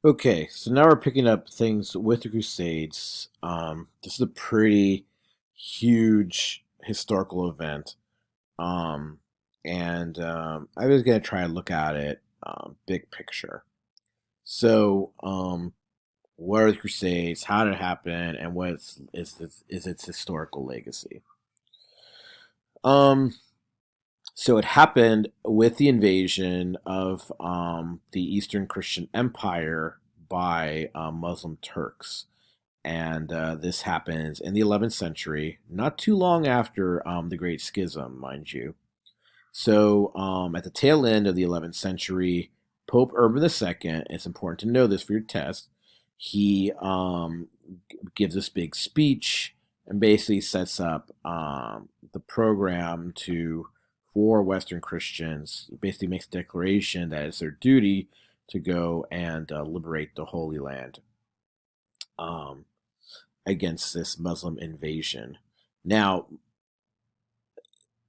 Okay, so now we're picking up things with the Crusades. This is a pretty huge historical event. Um, and I was gonna try and look at it big picture. So, what are the Crusades? How did it happen? And is its historical legacy? Um, so it happened with the invasion of the Eastern Christian Empire by Muslim Turks. And this happens in the 11th century, not too long after the Great Schism, mind you. So, at the tail end of the 11th century, Pope Urban II, it's important to know this for your test, he gives this big speech and basically sets up the program to for Western Christians. He basically makes a declaration that it's their duty to go and liberate the Holy Land um, against this Muslim invasion. Now,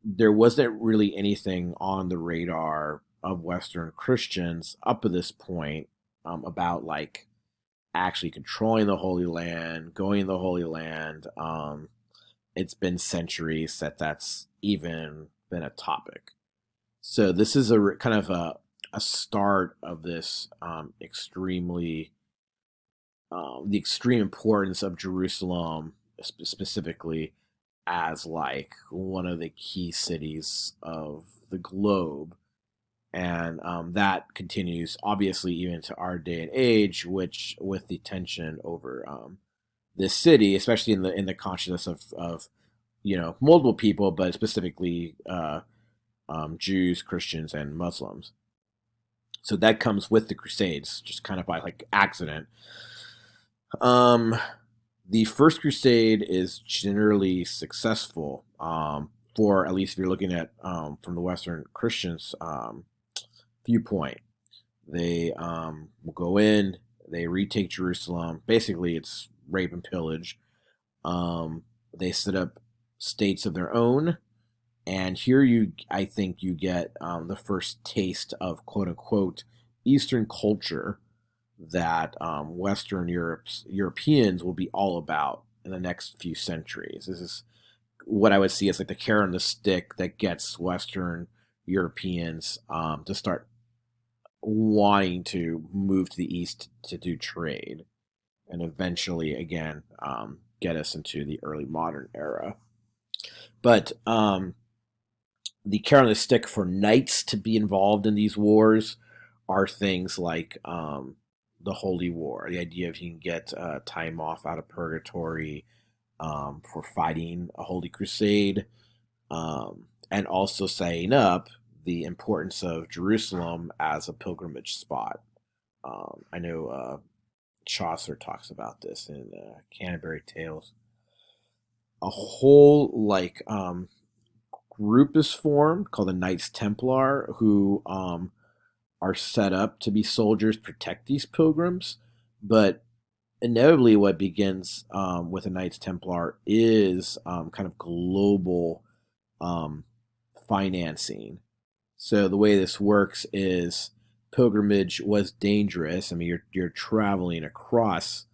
there wasn't really anything on the radar of Western Christians up to this point about like actually controlling the Holy Land, going to the Holy Land. It's been centuries that that's even been a topic. So this is a kind of a start of this extremely the extreme importance of Jerusalem specifically as like one of the key cities of the globe, and that continues obviously even to our day and age, which with the tension over this city, especially in the consciousness of multiple people, but specifically Jews, Christians, and Muslims. So that comes with the Crusades, just kind of by like accident. Um, the First Crusade is generally successful, for at least if you're looking at from the Western Christians viewpoint. They will go in, they retake Jerusalem. Basically, it's rape and pillage. They set up states of their own, and here I think, you get the first taste of quote unquote Eastern culture that Europeans will be all about in the next few centuries. This is what I would see as like the carrot on the stick that gets Western Europeans to start wanting to move to the East to do trade, and eventually, again, get us into the early modern era. But the carrot on the stick for knights to be involved in these wars are things like the Holy War, the idea of you can get time off out of purgatory for fighting a Holy Crusade, and also setting up the importance of Jerusalem as a pilgrimage spot. I know Chaucer talks about this in Canterbury Tales. A whole like group is formed called the Knights Templar, who are set up to be soldiers, protect these pilgrims. But inevitably, what begins with the Knights Templar is kind of global um, financing. So the way this works is pilgrimage was dangerous. I mean, you're traveling across.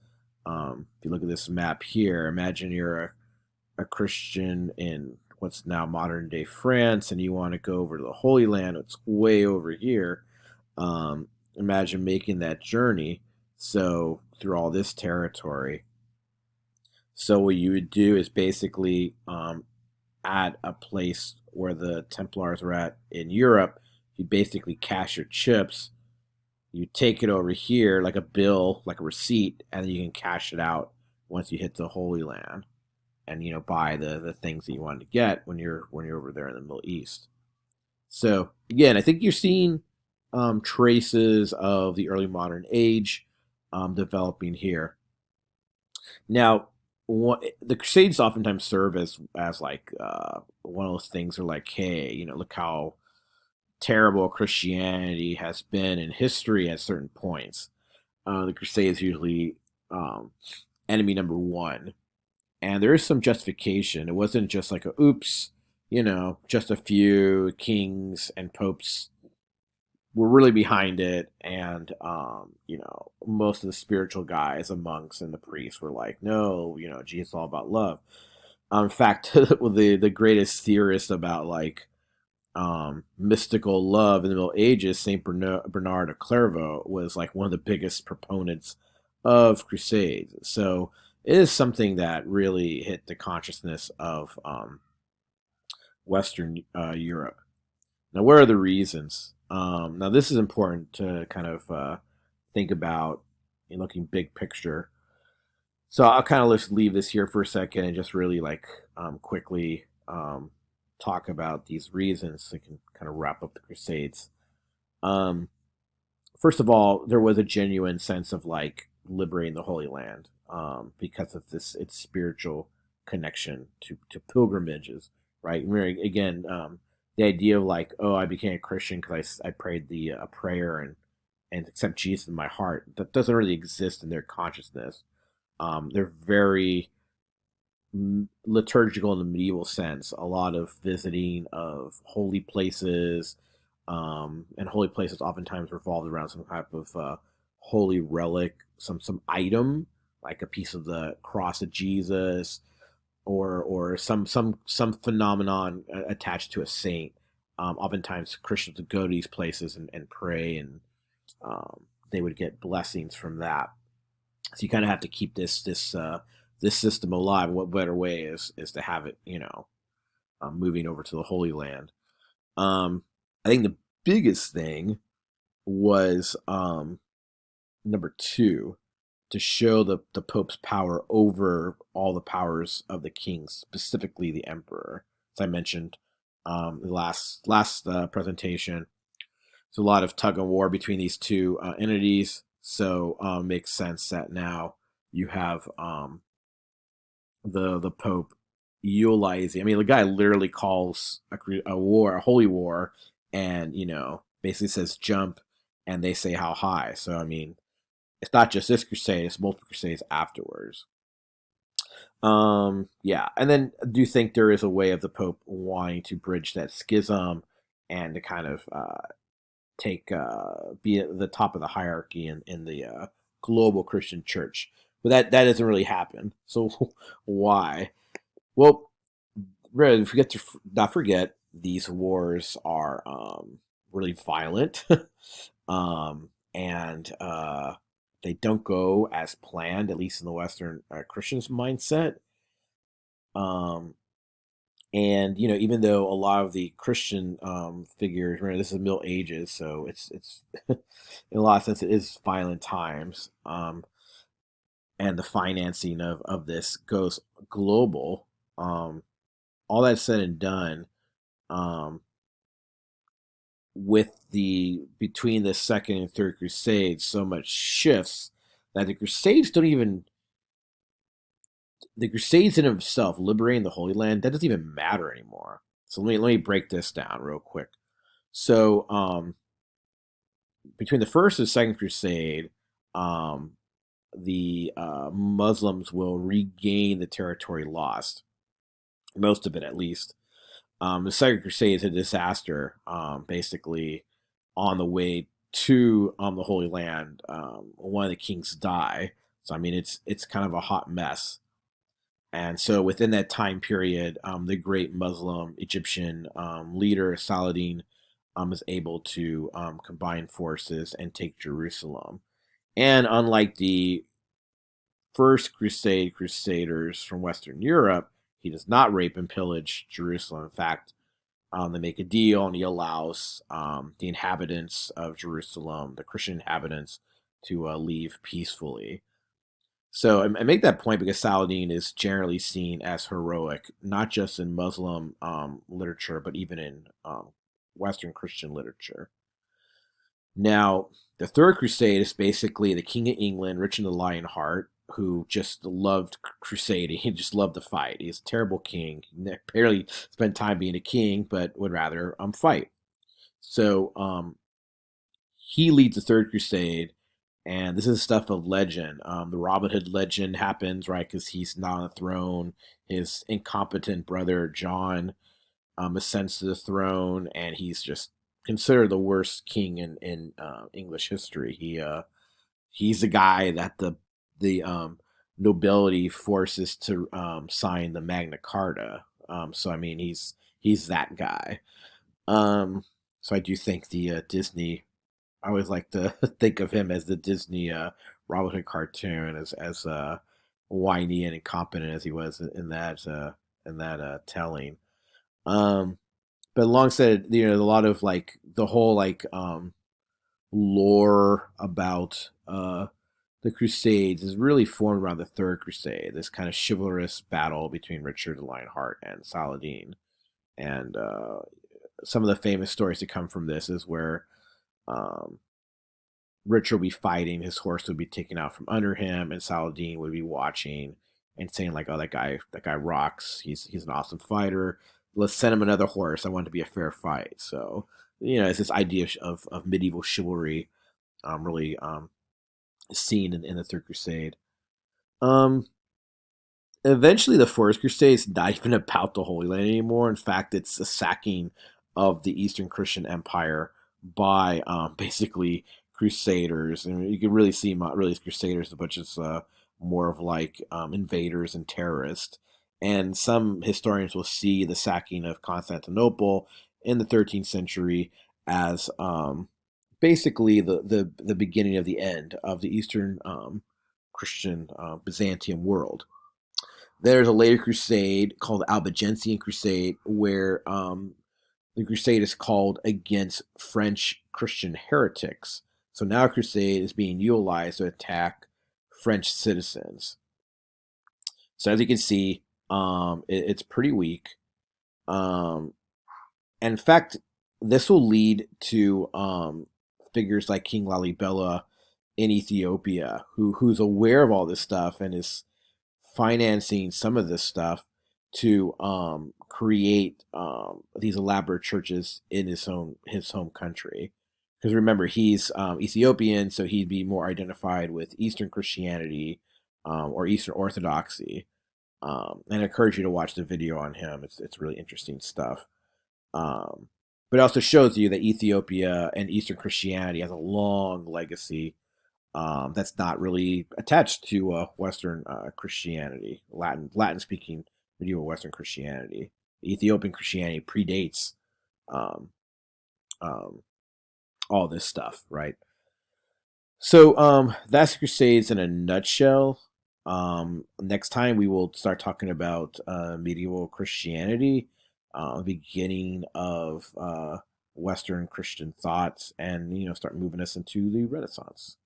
If you look at this map here, imagine you're a Christian in what's now modern day France, and you want to go over to the Holy Land. It's way over here. Imagine making that journey. So through all this territory. So what you would do is basically at a place where the Templars were at in Europe, you basically cash your chips. You take it over here like a bill, like a receipt, and then you can cash it out once you hit the Holy Land, and buy the things that you wanted to get when you're over there in the Middle East. So again, I think you're seeing traces of the early modern age developing here. Now, the Crusades oftentimes serve as like one of those things. Are like, hey, look how terrible Christianity has been in history at certain points. The Crusades usually um, enemy number one, and there is some justification. It wasn't just like a oops, just a few kings and popes were really behind it, and most of the spiritual guys, the monks and the priests, were like, no, Jesus is all about love. In fact, the greatest theorist about like mystical love in the Middle Ages, Bernard of Clairvaux, was like one of the biggest proponents of Crusades. So it is something that really hit the consciousness of Western Europe. Now, what are the reasons? Now, this is important to kind of think about in looking big picture. So I'll kind of just leave this here for a second and just really like quickly talk about these reasons so we can kind of wrap up the Crusades. Um, First of all, there was a genuine sense of like liberating the Holy Land because of this its spiritual connection to pilgrimages, right? Again, the idea of like, oh, I became a Christian because I prayed the a prayer and accept Jesus in my heart, that doesn't really exist in their consciousness. They're very liturgical in the medieval sense. A lot of visiting of holy places, and holy places oftentimes revolved around some type of holy relic, some item like a piece of the cross of Jesus, or some phenomenon attached to a saint. Oftentimes Christians would go to these places and pray, and they would get blessings from that. So you kind of have to keep this system alive. What better way is to have it, moving over to the Holy Land. I think the biggest thing was number two, to show the Pope's power over all the powers of the king, specifically the emperor. As I mentioned, the last presentation, there's a lot of tug of war between these two entities. So it makes sense that now you have the Pope utilizing. I mean, the guy literally calls a war a holy war, and basically says jump, and they say how high. So I mean, it's not just this crusade; it's multiple crusades afterwards. Yeah, and then do you think there is a way of the Pope wanting to bridge that schism and to kind of take be at the top of the hierarchy in the global Christian church? But that doesn't really happen. So why? Well, really, forget to not forget these wars are really violent, and they don't go as planned, at least in the Western Christians' mindset. Um, and even though a lot of the Christian figures, remember this is the Middle Ages, so it's in a lot of sense it is violent times, and the financing of this goes global. All that said and done, um, with the between the second and third crusades, so much shifts that the crusades in themselves, liberating the Holy Land, that doesn't even matter anymore. So let me break this down real quick. So between the first and second crusade, um, the Muslims will regain the territory lost, most of it at least. The Second Crusade is a disaster, basically on the way to the Holy Land. One of the kings die, so I mean it's kind of a hot mess. And so within that time period, the great Muslim Egyptian leader Saladin is able to combine forces and take Jerusalem. And unlike the first crusade crusaders from Western Europe, he does not rape and pillage Jerusalem. In fact, they make a deal, and he allows the inhabitants of Jerusalem, the Christian inhabitants, to leave peacefully. So I make that point because Saladin is generally seen as heroic, not just in Muslim literature, but even in Western Christian literature. Now, the Third Crusade is basically the King of England, Richard the Lionheart, who just loved crusading. He just loved to fight. He's a terrible king. He barely spent time being a king, but would rather fight. So he leads the Third Crusade, and this is stuff of legend. The Robin Hood legend happens, right? Because he's not on the throne. His incompetent brother John ascends to the throne, and he's just considered the worst king in English history. He's the guy that the nobility forces to sign the Magna Carta. So I mean, he's that guy. Um, so I do think the Disney. I always like to think of him as the Disney Robin Hood cartoon, as whiny and incompetent as he was in that telling. Um, but alongside, a lot of like the whole like lore about the Crusades is really formed around the Third Crusade, this kind of chivalrous battle between Richard the Lionheart and Saladin. And some of the famous stories that come from this is where um, Richard would be fighting, his horse would be taken out from under him, and Saladin would be watching and saying like, "Oh, that guy rocks. He's an awesome fighter. Let's send him another horse. I want it to be a fair fight." So it's this idea of medieval chivalry, really seen in the Third Crusade. Um, Eventually, the First Crusade is not even about the Holy Land anymore. In fact, it's a sacking of the Eastern Christian Empire by basically Crusaders, and you can really see really Crusaders, but it's more of like invaders and terrorists. And some historians will see the sacking of Constantinople in the 13th century as basically the beginning of the end of the Eastern Christian Byzantium world. There's a later crusade called the Albigensian Crusade, where the crusade is called against French Christian heretics. So now a crusade is being utilized to attack French citizens. So as you can see, it's pretty weak. Um, and in fact, this will lead to figures like King Lalibela in Ethiopia, who's aware of all this stuff and is financing some of this stuff to create these elaborate churches in his home country. Because remember, he's Ethiopian, so he'd be more identified with Eastern Christianity or Eastern Orthodoxy. And I encourage you to watch the video on him. It's really interesting stuff. Um, but it also shows you that Ethiopia and Eastern Christianity has a long legacy that's not really attached to Western Christianity, Latin speaking medieval Western Christianity. Ethiopian Christianity predates um, um, all this stuff, right? So that's Crusades in a nutshell. Next time we will start talking about medieval Christianity, beginning of Western Christian thoughts, and start moving us into the Renaissance.